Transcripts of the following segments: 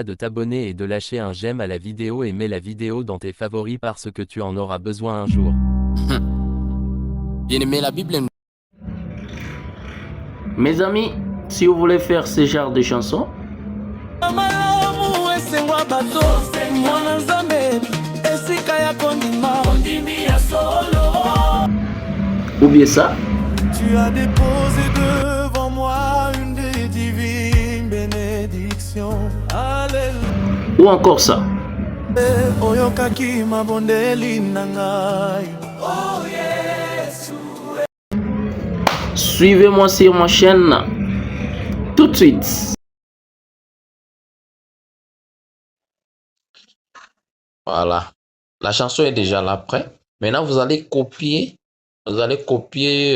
de t'abonner et de lâcher un j'aime à la vidéo et mets la vidéo dans tes favoris parce que tu en auras besoin un jour. Bien aimé, la Bible. Mes amis, si vous voulez faire ce genre de chansons, ou bien ça, tu as déposé devant moi une divine bénédiction. Alléluia. ou encore ça. Oyokaki mabondeli na ngai. Oh yes. Suivez-moi sur ma chaîne tout de suite. Voilà. La chanson est déjà là prêt. Maintenant, vous allez copier. Vous allez copier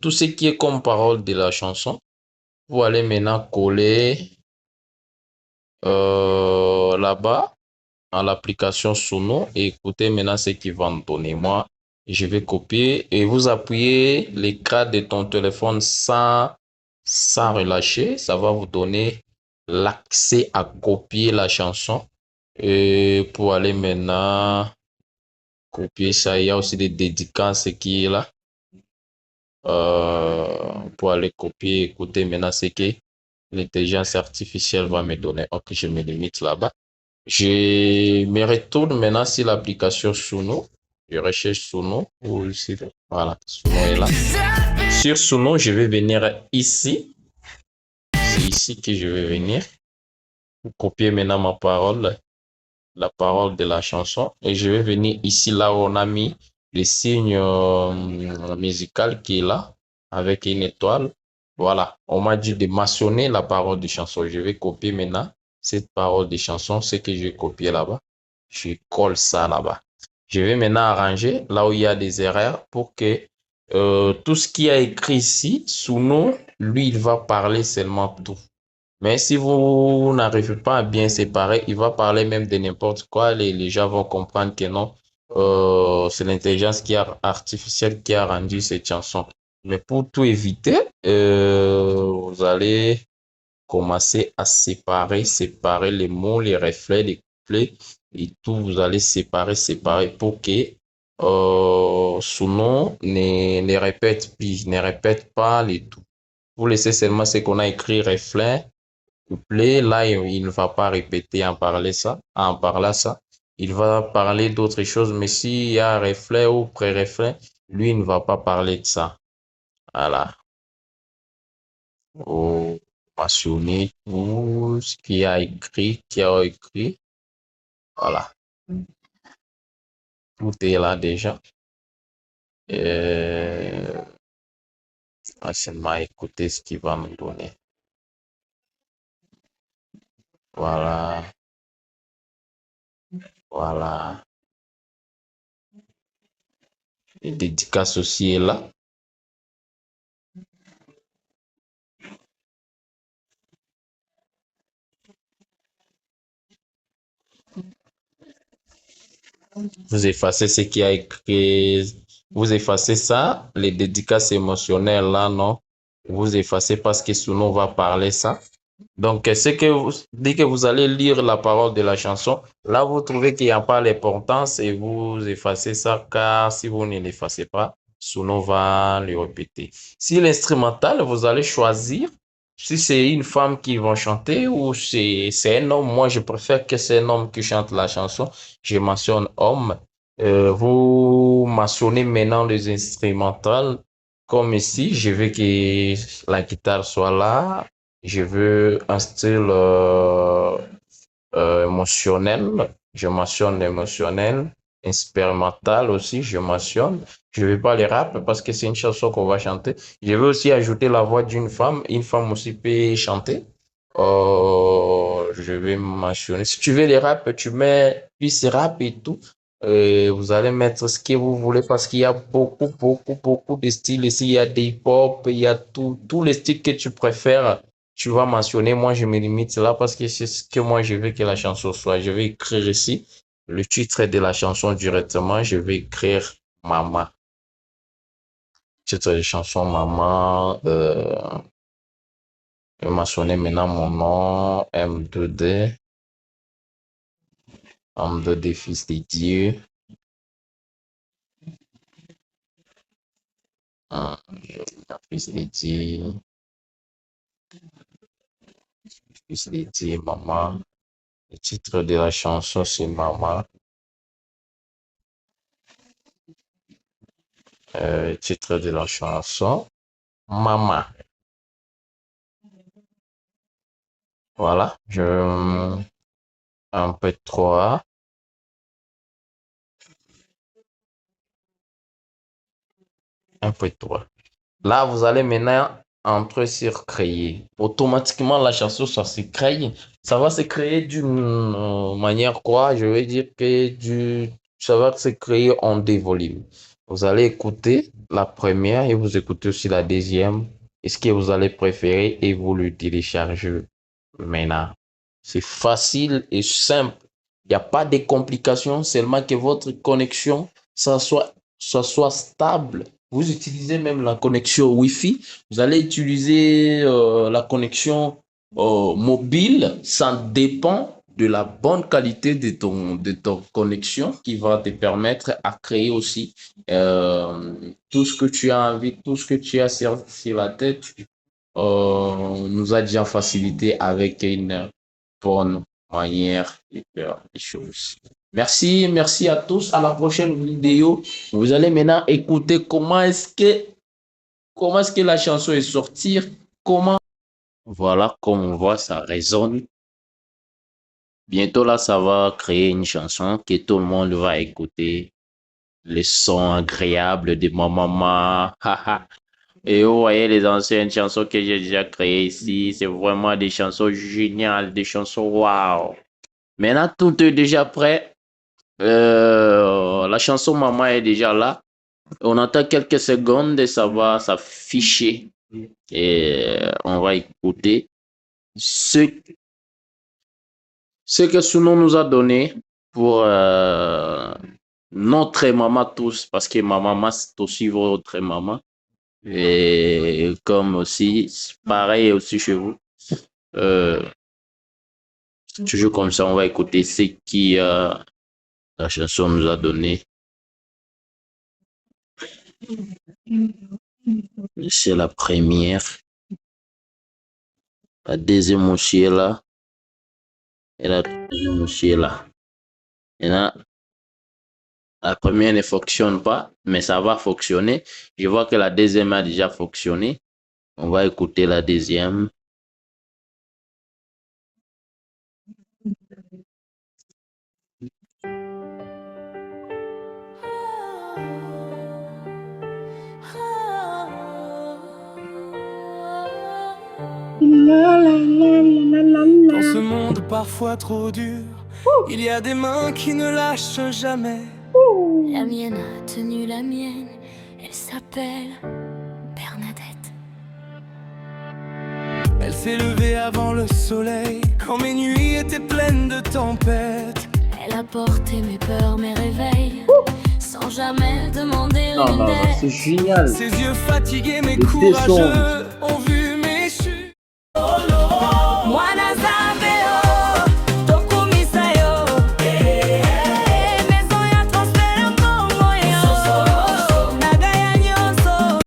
tout ce qui est comme parole de la chanson. Vous allez maintenant coller là-bas à l'application Suno et écoutez maintenant ce qu'ils vont me donner. Moi, je vais copier et vous appuyez l'écran de ton téléphone sans relâcher. Ça va vous donner l'accès à copier la chanson. Et pour aller maintenant copier ça, il y a aussi des dédicaces qui est là. Pour aller copier, écouter maintenant ce que l'intelligence artificielle va me donner. Ok, je me limite là-bas. Je me retourne maintenant sur l'application Suno. Je recherche Suno. Voilà, Suno est là. Sur Suno, je vais venir ici. C'est ici que je vais venir. Pour copier maintenant ma parole, la parole de la chanson. Et je vais venir ici, là où on a mis le signe musical qui est là, avec une étoile. Voilà, on m'a dit de mentionner la parole de chanson. Je vais copier maintenant cette parole de chanson, ce que j'ai copié là-bas. Je colle ça là-bas. Je vais maintenant arranger là où il y a des erreurs pour que tout ce qui a écrit ici, sous nous, lui, il va parler seulement tout. Mais si vous n'arrivez pas à bien séparer, il va parler même de n'importe quoi. Les gens vont comprendre que non, c'est l'intelligence artificielle qui a rendu cette chanson. Mais pour tout éviter, vous allez commencer à séparer les mots, les reflets, les couplets et tout. Vous allez séparer pour que Suno ne répète pas les tout. Vous laissez seulement ce qu'on a écrit reflet, couplet. Là, il ne va pas répéter en parlant ça. Il va parler d'autres choses, mais s'il y a un reflet ou pré-reflet, lui, il ne va pas parler de ça. Voilà. Vous mentionnez tout ce qui a écrit. Voilà. Tout est là déjà. Seulement écouter ce qu'il va me donner. Voilà. Voilà. Les dédicaces aussi est là. Vous effacez ce qui a écrit. Vous effacez ça, les dédicaces émotionnelles là, non? Vous effacez parce que sinon on va parler ça. Donc, c'est que dès que vous allez lire la parole de la chanson, là, vous trouvez qu'il n'y a pas l'importance et vous effacez ça, car si vous ne l'effacez pas, Suno va le répéter. Si l'instrumental, vous allez choisir si c'est une femme qui va chanter ou c'est un homme. Moi, je préfère que c'est un homme qui chante la chanson. Je mentionne homme. Vous mentionnez maintenant les instrumentales. Comme ici, je veux que la guitare soit là. Je veux un style émotionnel. Je mentionne émotionnel. Expérimental aussi, je mentionne. Je ne vais pas les rap parce que c'est une chanson qu'on va chanter. Je veux aussi ajouter la voix d'une femme. Une femme aussi peut chanter. Je vais mentionner. Si tu veux les rap, tu mets plus rap et tout. Vous allez mettre ce que vous voulez parce qu'il y a beaucoup de styles ici. Il y a des hip-hop, il y a tous les styles que tu préfères. Tu vas mentionner. Moi, je me limite là parce que c'est ce que moi je veux que la chanson soit. Je vais écrire ici le titre de la chanson directement. Je vais écrire Maman. Titre de chanson Maman. Je vais mentionner maintenant mon nom, M2D. M2D, fils de Dieu. Fils de Dieu. Fils de Dieu, maman. Le titre de la chanson, c'est Maman. Le titre de la chanson, Maman. Voilà, un peu 3. Un peu 3. Là, vous allez maintenant entrer sur créer. Automatiquement, la chanson, ça se crée. Ça va se créer d'une manière quoi? Je vais dire que ça va se créer en deux volumes. Vous allez écouter la première et vous écoutez aussi la deuxième. Et ce que vous allez préférer et vous le téléchargez maintenant. C'est facile et simple. Il n'y a pas de complications, seulement que votre connexion, ça soit stable. Vous utilisez même la connexion Wi-Fi. Vous allez utiliser la connexion mobile. Ça dépend de la bonne qualité de ton connexion qui va te permettre à créer aussi tout ce que tu as envie, tout ce que tu as sur la tête. Nous a déjà facilité avec une bonne manière de faire les choses. Merci à tous. À la prochaine vidéo. Vous allez maintenant écouter comment est-ce que la chanson est sortie. Voilà, comme on voit, ça résonne. Bientôt là, ça va créer une chanson que tout le monde va écouter. Les sons agréables de ma maman. Et vous voyez les anciennes chansons que j'ai déjà créées ici. C'est vraiment des chansons géniales, des chansons waouh. Maintenant, tout est déjà prêt. La chanson Maman est déjà là. On attend quelques secondes et ça va s'afficher. Et on va écouter ce que Suno nous a donné pour notre maman tous. Parce que ma maman, c'est aussi votre maman. Et comme aussi, pareil aussi chez vous. Toujours comme ça, on va écouter ce qui la chanson nous a donné. C'est la première. La deuxième aussi est là. Et la troisième aussi est là. Et là, la première ne fonctionne pas, mais ça va fonctionner. Je vois que la deuxième a déjà fonctionné. On va écouter la deuxième. Dans ce monde parfois trop dur, il y a des mains qui ne lâchent jamais. La mienne a tenu la mienne, elle s'appelle Bernadette. Elle s'est levée avant le soleil, quand mes nuits étaient pleines de tempêtes. Elle a porté mes peurs, mes réveils, sans jamais demander une Non, dette. c'est génial. Ses yeux fatigués mais courageux,